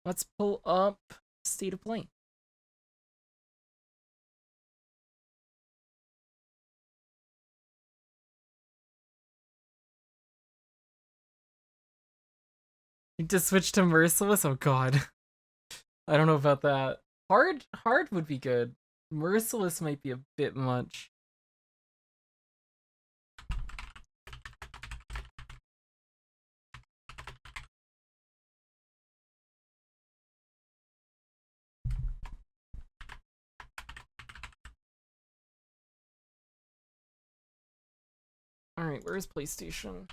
Let's pull up State of Play. You just switch to Merciless? Oh god. I don't know about that. Hard would be good. Merciless might be a bit much. Alright, where's PlayStation?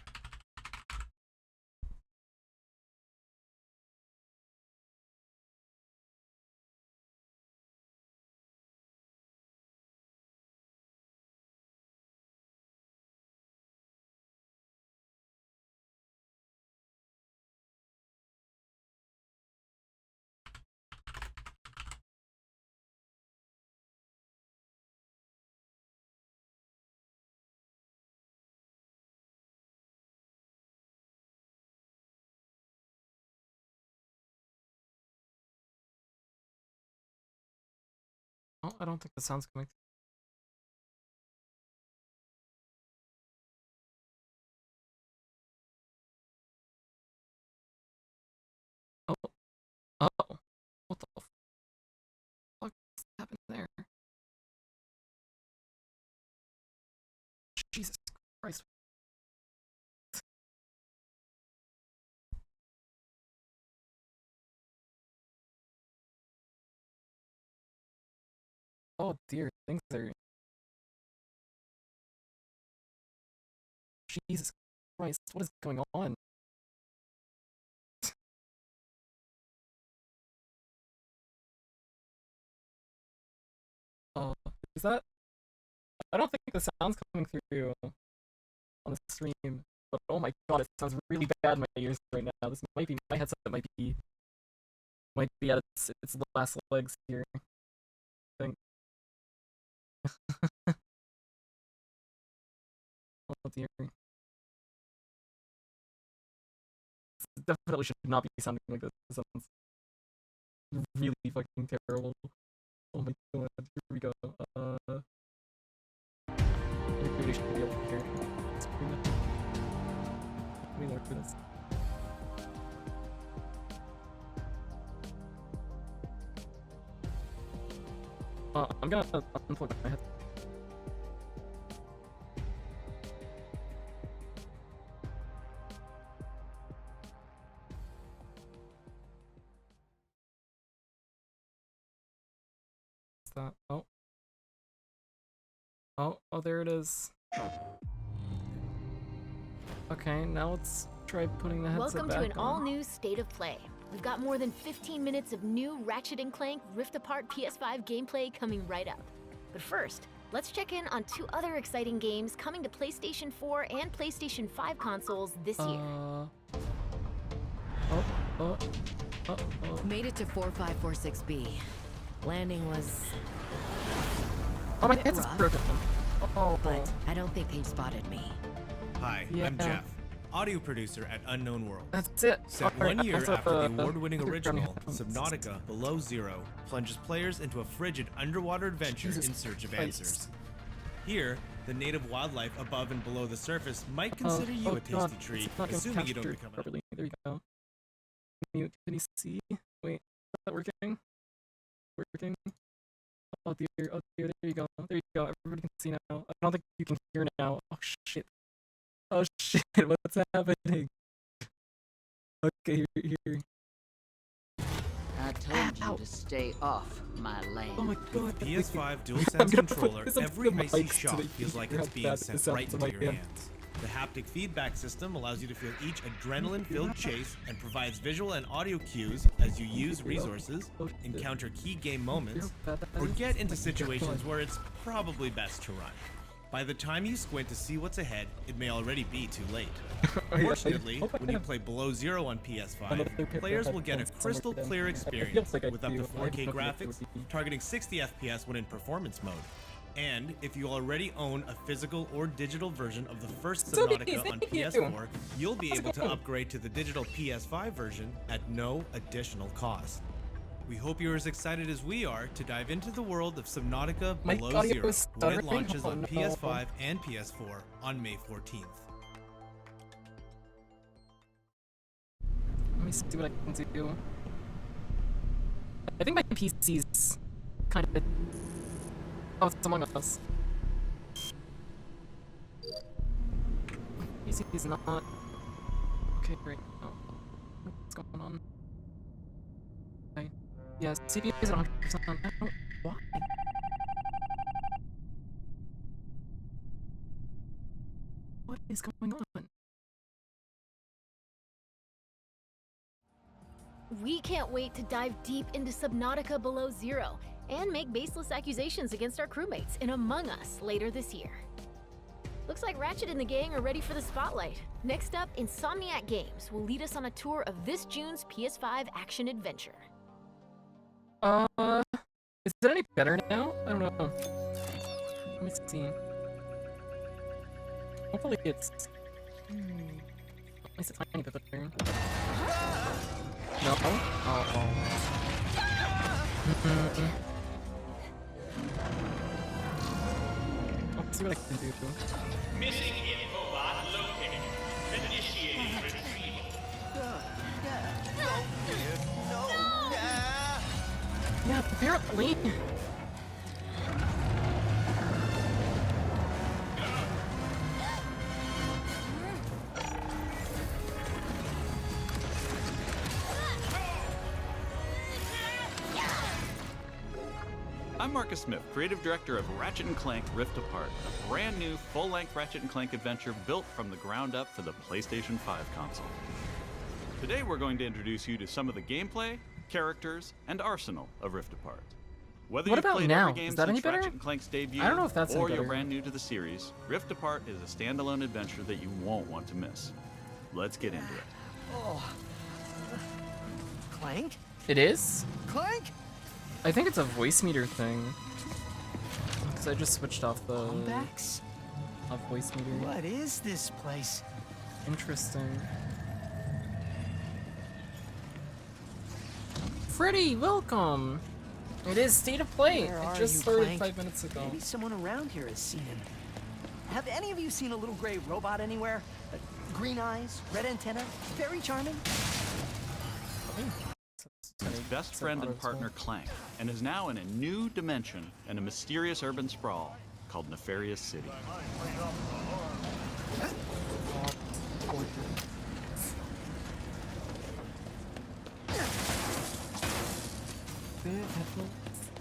Oh, I don't think the sound's coming. Oh, oh, what the fuck happened there? Jesus Christ. Oh dear, things are... Jesus Christ, what is going on? Is that... I don't think the sound's coming through on the stream, but oh my god, it sounds really bad in my ears right now. This might be... my headset might be at its last legs here, I think. Oh dear. This definitely should not be sounding like this. This sounds really fucking terrible. Oh my god, here we go. Everybody should be able to hear it. Let me look for this. I'm gonna unplug my headset. That? Oh, there it is. Okay, now let's try putting the headset Welcome back to an on. all-new State of Play. We've got more than 15 minutes of new Ratchet Clank Rift Apart PS5 gameplay coming right up. But first, let's check in on two other exciting games coming to PlayStation 4 and PlayStation 5 consoles this year. Made it to 4546B. Landing was... Oh, my headset's broken. Oh, but I don't think they spotted me. Hi, I'm Jeff, audio producer at Unknown World. That's it. Set Alright, 1 year after the award-winning they're original, headphones. Subnautica Below Zero plunges players into a frigid underwater adventure Jesus in search of Christ. answers. Here, the native wildlife above and below the surface might consider you a tasty God, treat, it's not gonna assuming you don't capture become an... properly. There you go. Can you see? Wait, is that working? Working? Oh dear, there you go. There you go. Everybody can see now. I don't think you can hear now. Oh shit. Oh shit, what's happening? Okay, here. I told you to stay off my land. Oh my god. PS5 I'm DualSense gonna put controller, this up to every the icy mics so shot that you feels can like hear it's how being bad sent this sounds right in into my your hand. hands. The haptic feedback system allows you to feel each adrenaline-filled chase and provides visual and audio cues as you use resources, encounter key game moments, or get into situations where it's probably best to run. By the time you squint to see what's ahead, it may already be too late. Fortunately, when you play Below Zero on PS5, players will get a crystal clear experience with up to 4K graphics, targeting 60 FPS when in performance mode. And if you already own a physical or digital version of the first So Subnautica on thank you. PS4, you'll be able to upgrade to the digital PS5 version at no additional cost. We hope you're as excited as we are to dive into the world of Subnautica My Below audio Zero is when it stuttering. launches Oh, on no. PS5 and PS4 on May 14th. Let me see what I can do. I think my PC's kind of. Oh, it's Among Us. PC is not. Okay, great. Oh, what's going on? Okay. Yeah, CPU is at 100%. I don't. Why? What is going on? We can't wait to dive deep into Subnautica Below Zero and make baseless accusations against our crewmates in Among Us later this year. Looks like Ratchet and the gang are ready for the spotlight. Next up, Insomniac Games will lead us on a tour of this June's PS5 action adventure. Is it any better now? I don't know. Let me see. Hopefully it's at least a tiny bit better. No? Oh. Let's see what I can do. Missing infobot located. Initiating retrieval. Yeah, apparently. I'm Marcus Smith, creative director of Ratchet & Clank Rift Apart, a brand new full-length Ratchet & Clank adventure built from the ground up for the PlayStation 5 console. Today we're going to introduce you to some of the gameplay, characters, and arsenal of Rift Apart. Whether What you've about played now? every game Is that any since better? Ratchet & Clank's debut, I don't know if that's any or you're better. brand new to the series, Rift Apart is a standalone adventure that you won't want to miss. Let's get into it. Oh. Clank? It is? Clank? I think it's a voice meter thing. Because I just switched off the Comebacks? voice meter. What is this place? Interesting. Freddy, welcome! It is State of Play. Where It are just you, started Clank? 5 minutes ago. Maybe someone around here has seen him. Have any of you seen a little gray robot anywhere? Green eyes, red antenna, very charming. His best friend and partner Clank, and is now in a new dimension in a mysterious urban sprawl called Nefarious City.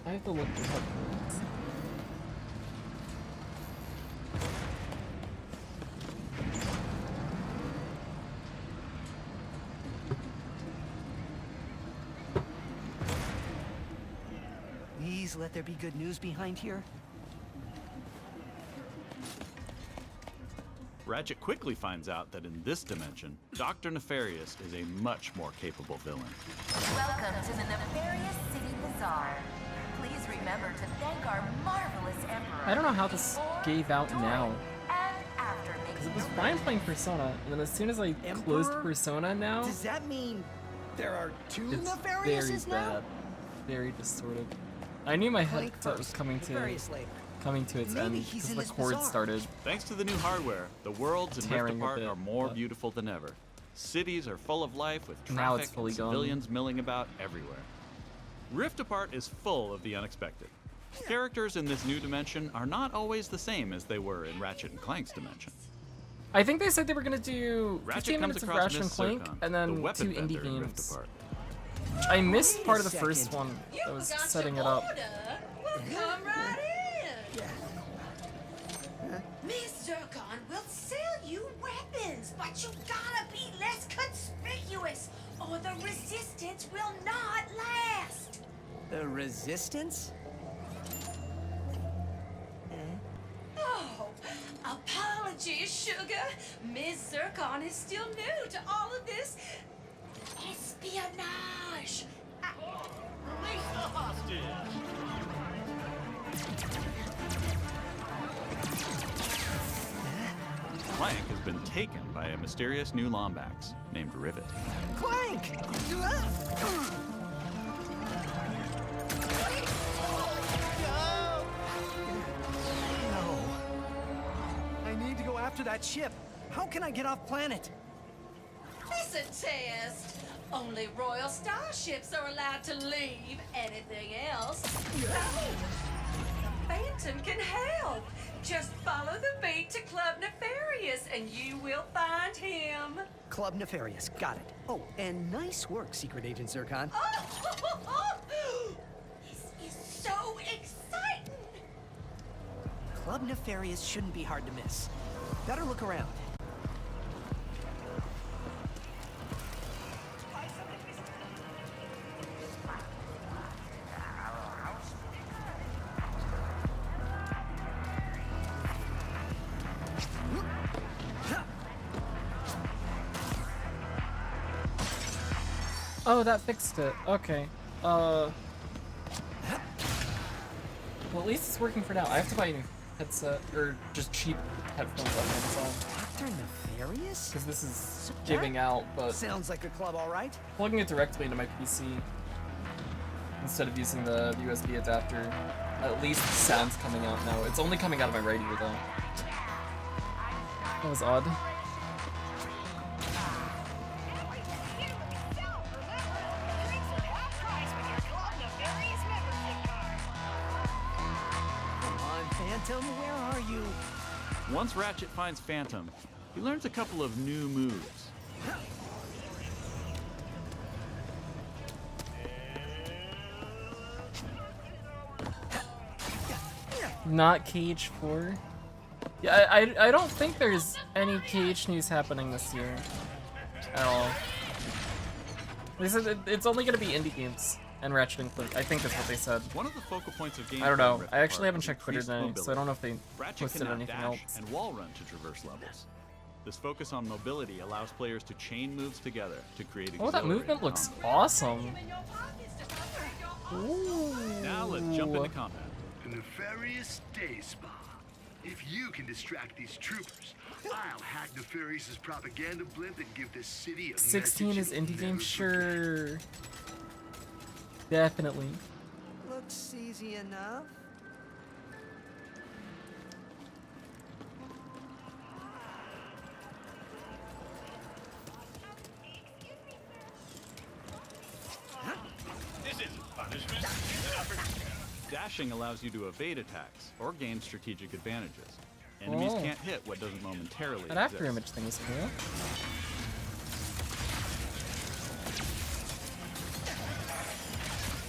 I have to look at headphones. Please let there be good news behind here. Ratchet quickly finds out that in this dimension, Dr. Nefarious is a much more capable villain. Welcome to the Nefarious City Bazaar. Please remember to thank our marvelous Emperor. I don't know how this before, gave out during, now. And after Because making it was your fine playing Persona, and then as soon as I closed Emperor? Persona now, Does that mean there are two it's very Nefariouses now? bad. Very distorted. I knew my Clank headset was first, coming to Nefarious later. its Maybe end he's because in the this chord bazaar. started. Thanks to the new hardware, the worlds in Rift Tearing a Apart bit, are more but- beautiful than ever. Cities are full of life with Now it's traffic fully and gone. civilians milling about everywhere. Rift Apart is full of the unexpected. Characters in this new dimension are not always the same as they were in Ratchet and Clank's dimension. I think they said they were gonna do 15 Ratchet comes minutes of across Ratchet and Miss Clank, Zircon, and the then weapon 2 indie vendor in Rift games. Apart. I missed Wait part a of the first second. one that was setting it up. Well, come right in. Miss Zircon will sell you weapons, but you gotta be less conspicuous, or the resistance will not last. The resistance? Oh, apologies, sugar. Miss Zircon is still new to all of this espionage. Release the hostage. Clank has been taken by a mysterious new Lombax named Rivet. Clank! No. I need to go after that ship. How can I get off planet? Listen, Test. Only royal starships are allowed to leave. Anything else? No. Phantom can help. Just follow the beat to Club Nefarious and you will find him. Club Nefarious, got it. Oh, and nice work, Secret Agent Zircon. This is so exciting. Club Nefarious shouldn't be hard to miss. Better look around. Oh, that fixed it. Okay. Well, at least it's working for now. I have to buy a new headset, or just cheap headphones on Amazon. Dr. Nefarious? Because this is giving out, but Sounds like a club, all right. plugging it directly into my PC instead of using the USB adapter, at least the sound's coming out now. It's only coming out of my right ear, though. That was odd. Phantom, where are you? Once Ratchet finds Phantom, he learns a couple of new moves. Not Cage 4. Yeah, I don't think there's any Cage news happening this year at all. They said it's only gonna be indie games and Ratchet and Clank. I think that's what they said. One of the focal points of gameplay I don't know. Rift I actually Apart haven't is checked Twitter increased today, so I don't know if they Ratchet posted can now anything dash else. and wall run to traverse levels. This focus on mobility allows players to chain moves together to create Oh, that movement looks awesome. Ooh. Now let's jump into combat. The Nefarious Day Spa. If you can distract these troopers, I'll hack Nefarious's propaganda blimp and give this city a 16 is message indie game, never sure. Definitely. Looks easy enough. This isn't punishment. It's an opportunity. Dashing allows you to evade attacks or gain strategic advantages. Enemies Oh. can't hit what doesn't momentarily That exist. after image thing is cool.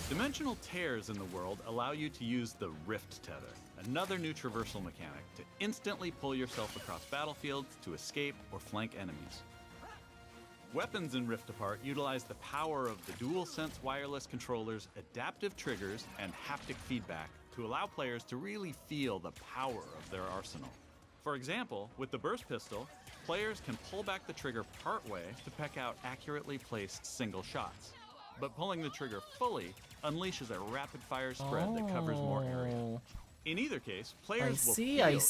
Dimensional tears in the world allow you to use the Rift Tether, another new traversal mechanic to instantly pull yourself across battlefields to escape or flank enemies. Weapons in Rift Apart utilize the power of the DualSense wireless controller's adaptive triggers and haptic feedback to allow players to really feel the power of their arsenal. For example, with the burst pistol, players can pull back the trigger partway to peck out accurately placed single shots. But pulling the trigger fully unleashes a rapid-fire spread that covers more area. Oh. In either case, players will see, feel I each shot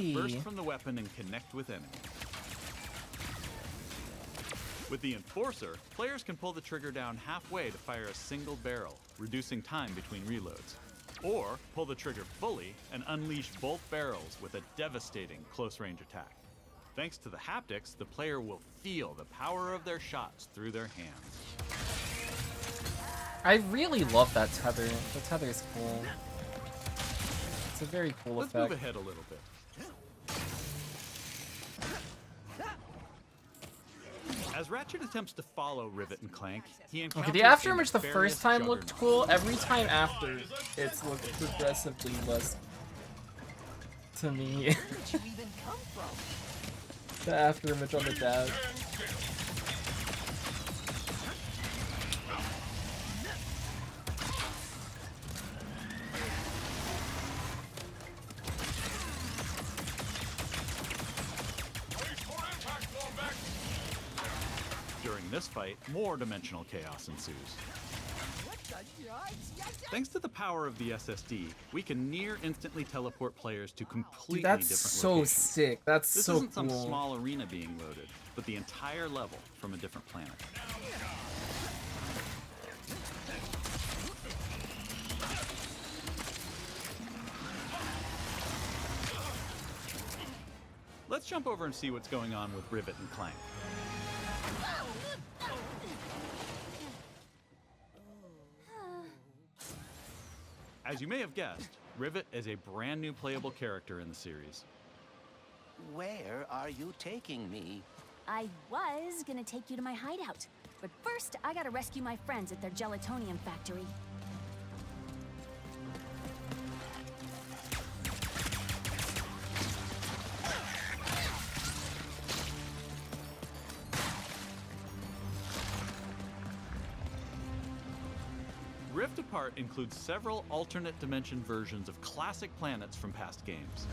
see. burst from the weapon and connect with enemies. With the Enforcer, players can pull the trigger down halfway to fire a single barrel, reducing time between reloads. Or pull the trigger fully and unleash both barrels with a devastating close-range attack. Thanks to the haptics, the player will feel the power of their shots through their hands. I really love that tether. The tether is cool. It's a very cool Let's effect. move ahead a little bit. As Ratchet attempts to follow Rivet and Clank, he encounters Okay, the after a image the nefarious first time looked juggernaut. cool. Every time after, it's looked progressively less to me. Where did you even come from? The after image on the dash. During this fight, more dimensional chaos ensues. Thanks to the power of the SSD, we can near instantly teleport players to completely Dude, that's different so locations. sick. That's This so isn't cool. some small arena being loaded, but the entire level from a different planet. Let's jump over and see what's going on with Rivet and Clank. As you may have guessed, Rivet is a brand new playable character in the series. Where are you taking me? I was gonna take you to my hideout, but first I gotta rescue my friends at their gelatonium factory. Rift Apart includes several alternate dimension versions of classic planets from past games.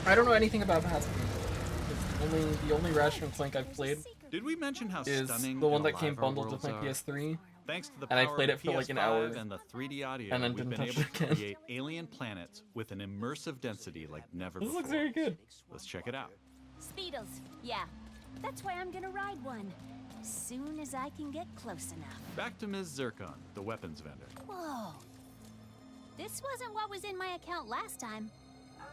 I don't know anything about past games. The only Ratchet Clank I've played Did we mention how is stunning the one and that came alive our bundled with my worlds are? PS3. Thanks to the and I power played of it for like an PS5 hour and the 3D audio, and then we've didn't been touch able it to again. create alien planets with an immersive density like never This before. looks very good. Let's check it out. Speedles, yeah. That's why I'm gonna ride one. Soon as I can get close enough. Back to Ms. Zircon, the weapons vendor. Whoa. This wasn't what was in my account last time.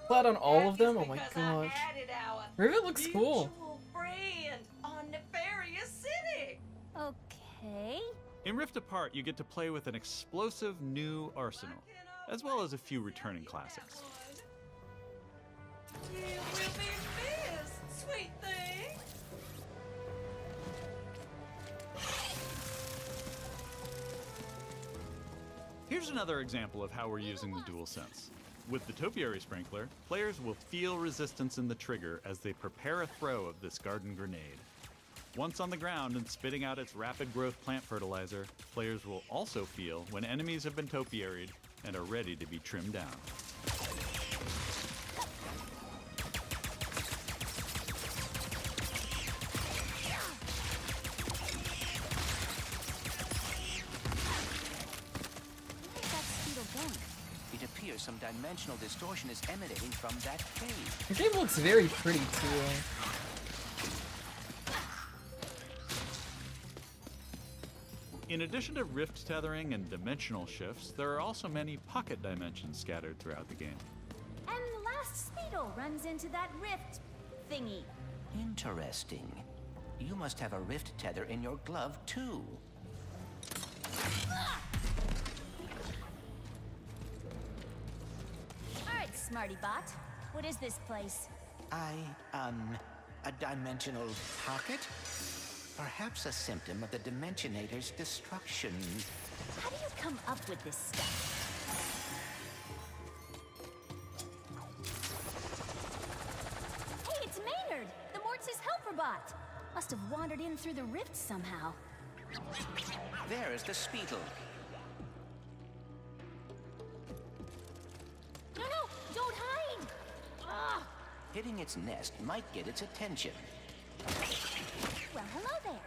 Flat on all of them? Oh my Because gosh. I added our Rivet looks cool. mutual friend on Nefarious City. Okay. In Rift Apart, you get to play with an explosive new arsenal, as well as a few returning classics. You will be missed, sweet thing. Here's another example of how we're using the DualSense. With the Topiary Sprinkler, players will feel resistance in the trigger as they prepare a throw of this garden grenade. Once on the ground and spitting out its rapid growth plant fertilizer, players will also feel when enemies have been topiaried and are ready to be trimmed down. Where's that Speedle going? It appears some dimensional distortion is emanating from that cave. The game looks very pretty too. In addition to rift tethering and dimensional shifts, there are also many pocket dimensions scattered throughout the game. And the last Speedle runs into that rift thingy. Interesting. You must have a rift tether in your glove, too. Alright, Smarty Bot. What is this place? A dimensional pocket? Perhaps a symptom of the Dimensionator's destruction. How do you come up with this stuff? Hey, it's Maynard, the Mortz's helper bot. Must have wandered in through the rift somehow. There is the Speedle. No, don't hide! Ah! Hitting its nest might get its attention. Well, hello there.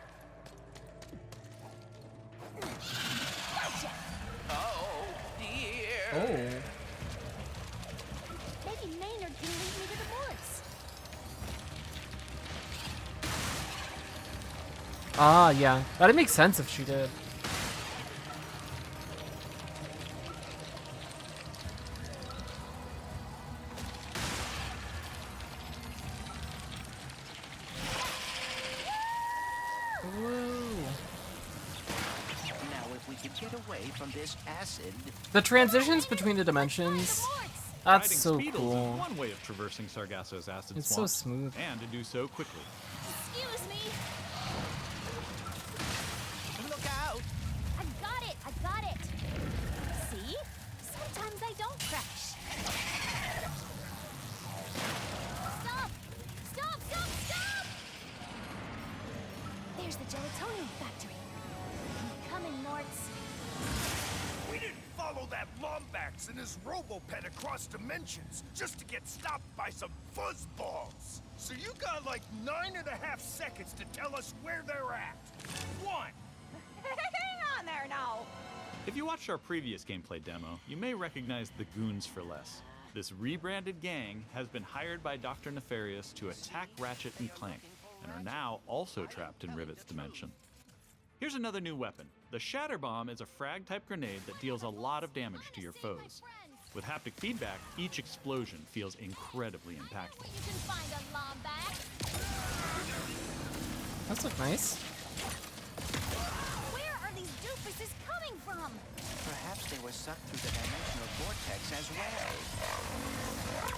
Gotcha! Oh, dear. Oh. Maybe Maynard can lead me to the Mortz. Ah, yeah. That'd make sense if she did. Now, if we could get away from this acid. The transitions between the dimensions, that's Riding so Speedles cool. is one way of traversing Sargasso's acid It's so swamp, smooth. and to do so quickly. Excuse me. Look out! I got it. See? Sometimes I don't crash. Stop! There's the gelatonium factory. I'm coming, Mortz. We didn't follow that Lombax in his robo-pet across dimensions just to get stopped by some fuzzballs. So you got like 9.5 seconds to tell us where they're at. 1. Hang on there now. If you watched our previous gameplay demo, you may recognize the Goons for Less. This rebranded gang has been hired by Dr. Nefarious to attack Ratchet and Clank, and are now also trapped in Rivet's dimension. Here's another new weapon. The Shatter Bomb is a frag-type grenade that deals a lot of damage to your foes. With haptic feedback, each explosion feels incredibly impactful. You can find a Lombax. That's look nice. Where are these doofuses coming from? Perhaps they were sucked through the dimensional vortex as well.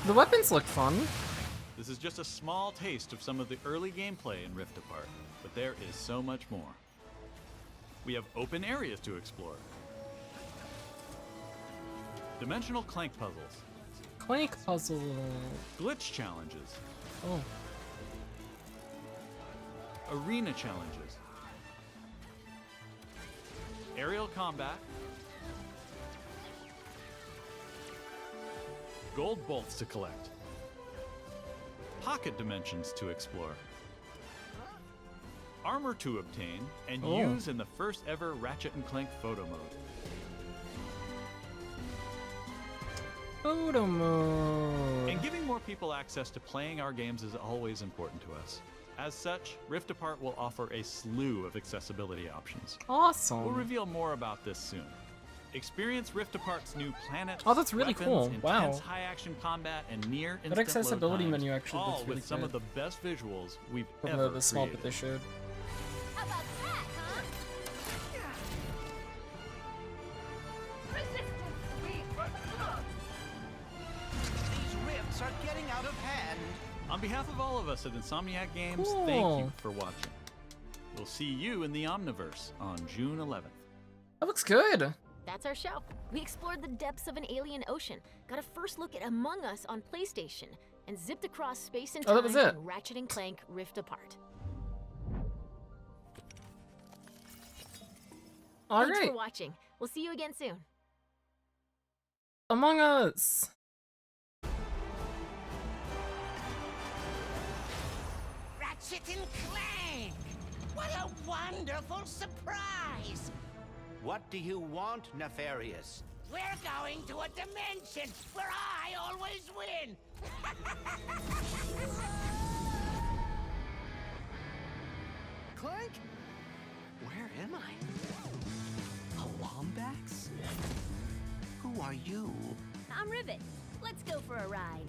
The weapons look fun. This is just a small taste of some of the early gameplay in Rift Apart, but there is so much more. We have open areas to explore. Dimensional Clank puzzles. Clank puzzle. Glitch challenges. Oh. Arena challenges. Aerial combat. Gold bolts to collect. Pocket dimensions to explore. Armor to obtain and use in the first ever Ratchet and Clank photo mode. Photo mode. And giving more people access to playing our games is always important to us. As such, Rift Apart will offer a slew of accessibility options. Awesome. We'll reveal more about this soon. Experience Rift Apart's new planets. Oh, that's really weapons, cool. Wow. Intense high-action combat and near instant That accessibility load times, menu actually all looks really with some good. of the best visuals we've From ever the small created. bit they showed. How about that, huh? These rifts are getting out of hand. On behalf of all of us at Insomniac Games, Cool. thank you for watching. We'll see you in the Omniverse on June 11th. That looks good. That's our show. We explored the depths of an alien ocean, got a first look at Among Us on PlayStation, and zipped across space and Oh, time that was it. in Ratchet and Clank Rift Apart. All Thanks right. for watching. We'll see you again soon. Among Us. Ratchet and Clank! What a wonderful surprise! What do you want, Nefarious? We're going to a dimension where I always win! Clank? Where am I? A Lombax? Who are you? I'm Rivet. Let's go for a ride.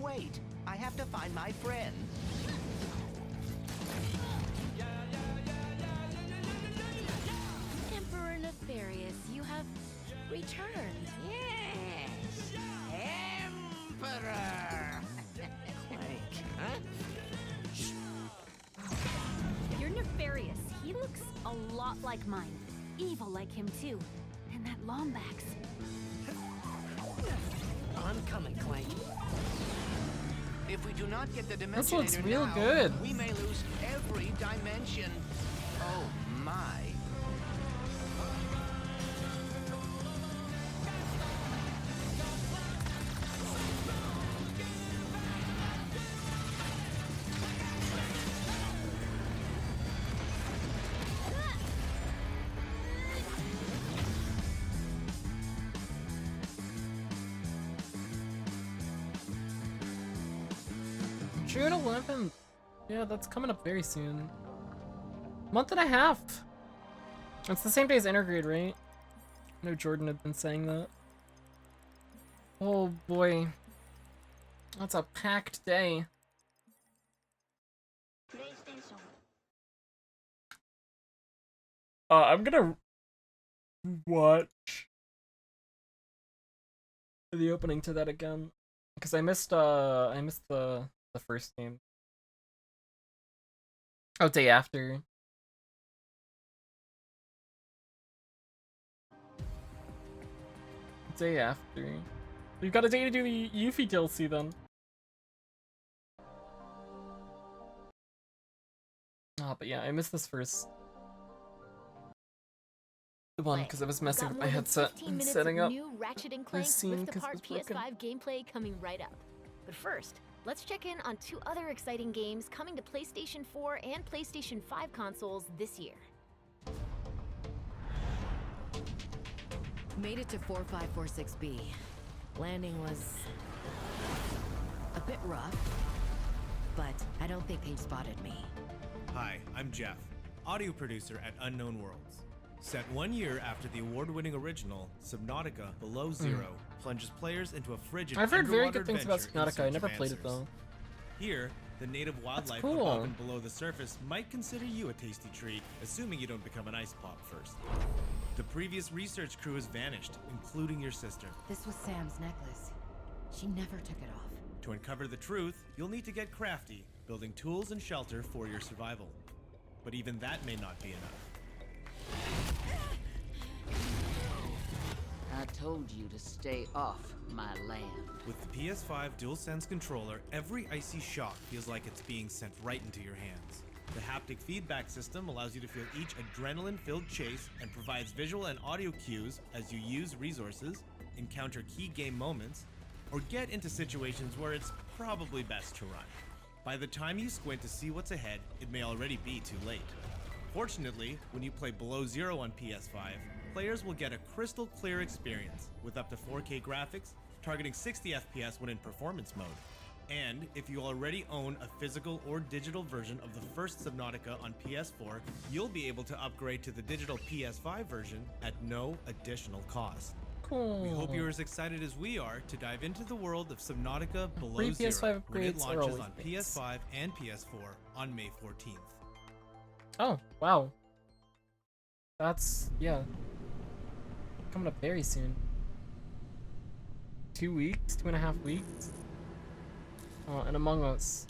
Wait, I have to find my friend. Emperor Nefarious, you have returned. Yes! Emperor! Clank. Huh? You're Nefarious. He looks a lot like mine. Evil like him, too. And that Lombax. I'm coming, Clank. If we do not get the This looks Dimensionator real now, good. we may lose every dimension. Oh my. June 11th. Yeah, that's coming up very soon. Month and a half. It's the same day as Intergrade, right? I know Jordan had been saying that. Oh boy. That's a packed day. I'm gonna watch the opening to that again because I missed the first game. Oh, day after. Day after. We've got a day to do the Yuffie DLC then. Oh, but yeah, I missed this first one because I was messing with my headset and setting up new Ratchet and Clank this scene Rift because it Apart was broken. PS5 gameplay coming right up. But first, let's check in on 2 other exciting games coming to PlayStation 4 and PlayStation 5 consoles this year. Made it to 4546B. Landing was a bit rough, but I don't think they spotted me. Hi, I'm Jeff, audio producer at Unknown Worlds. Set 1 year after the award-winning original, Subnautica Below Zero plunges players into a frigid I've heard very underwater good things about adventure in Subnautica. I search never of played it answers. though. Here, the native wildlife cool. above and below the surface might consider you a tasty treat, assuming you don't become an ice pop first. The previous research crew has vanished, including your sister. This was Sam's necklace. She never took it off. To uncover the truth, you'll need to get crafty, building tools and shelter for your survival. But even that may not be enough. I told you to stay off my land. With the PS5 DualSense controller, every icy shock feels like it's being sent right into your hands. The haptic feedback system allows you to feel each adrenaline-filled chase and provides visual and audio cues as you use resources, encounter key game moments, or get into situations where it's probably best to run. By the time you squint to see what's ahead, it may already be too late. Fortunately, when you play Below Zero on PS5, players will get a crystal clear experience with up to 4K graphics, targeting 60 FPS when in performance mode. And if you already own a physical or digital version of the first Subnautica on PS4, you'll be able to upgrade to the digital PS5 version at no additional cost. Cool. We hope you're as excited as we are to dive into the world of Subnautica Below Free Zero PS5 when it upgrades are launches always on nice. PS5 and PS4 on May 14th. Oh, wow. That's, yeah. Coming up very soon. 2 weeks? 2.5 weeks? Oh, and Among Us.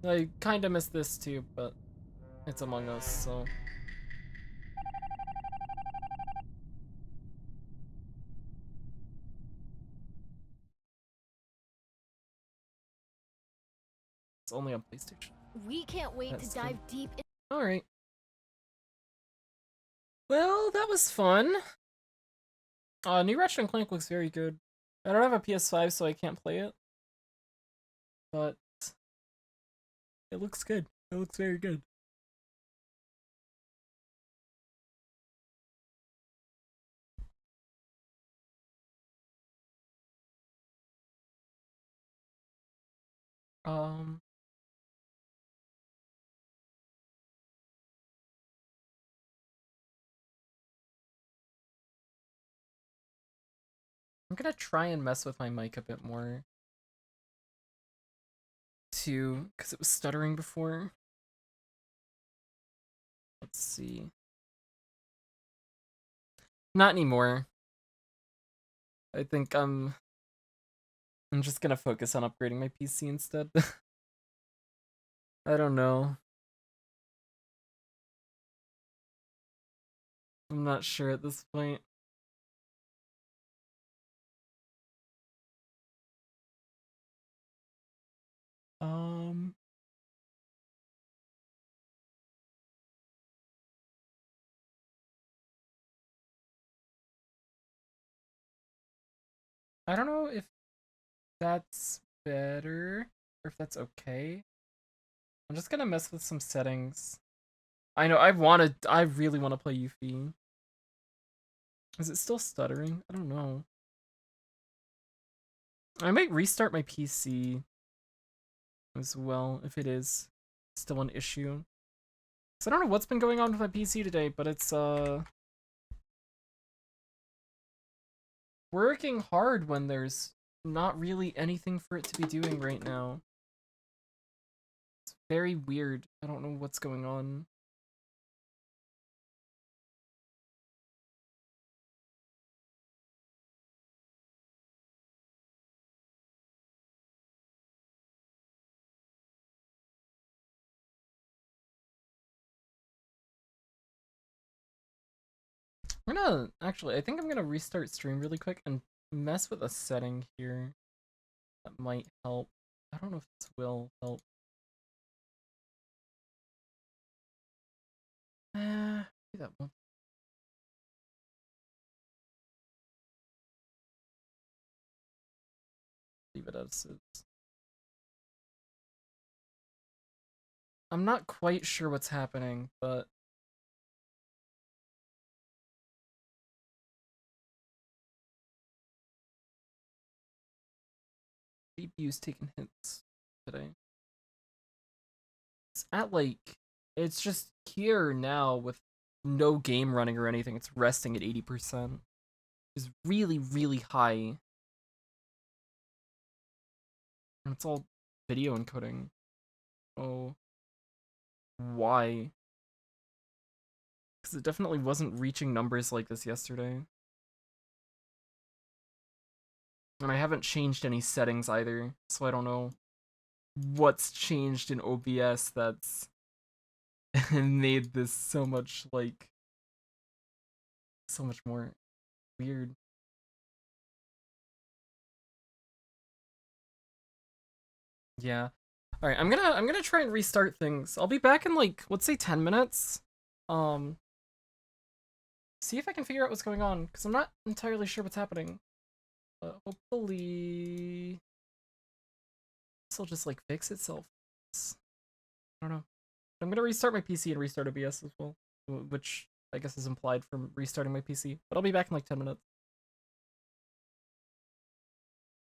I kinda missed this too, but it's Among Us, so. It's only on PlayStation. We can't wait That's to dive deep in. Alright. Well, that was fun. New Ratchet & Clank looks very good. I don't have a PS5, so I can't play it. But it looks good. It looks very good. I'm gonna try and mess with my mic a bit more too, because it was stuttering before. Let's see. Not anymore. I think I'm just gonna focus on upgrading my PC instead. I don't know. I'm not sure at this point. I don't know if that's better or if that's okay. I'm just gonna mess with some settings. I know I really want to play Yuffie. Is it still stuttering? I don't know. I might restart my PC as well if it is still an issue. So I don't know what's been going on with my PC today, but it's working hard when there's not really anything for it to be doing right now. very weird. I don't know what's going on. I think I'm gonna restart stream really quick and mess with a setting here that might help. I don't know if this will help. Maybe that won't. Leave it as is. I'm not quite sure what's happening, but GPU's taking hits today. It's at like, it's just here now with no game running or anything. It's resting at 80%. It's really, really high. And it's all video encoding. Oh. Why? Because it definitely wasn't reaching numbers like this yesterday. And I haven't changed any settings either, so I don't know what's changed in OBS that's made this so much, like, so much more weird. Yeah. Alright, I'm gonna try and restart things. I'll be back in, like, let's say 10 minutes. See if I can figure out what's going on, because I'm not entirely sure what's happening. But hopefully this will just, like, fix itself. I don't know. I'm gonna restart my PC and restart OBS as well, which I guess is implied from restarting my PC. But I'll be back in like 10 minutes.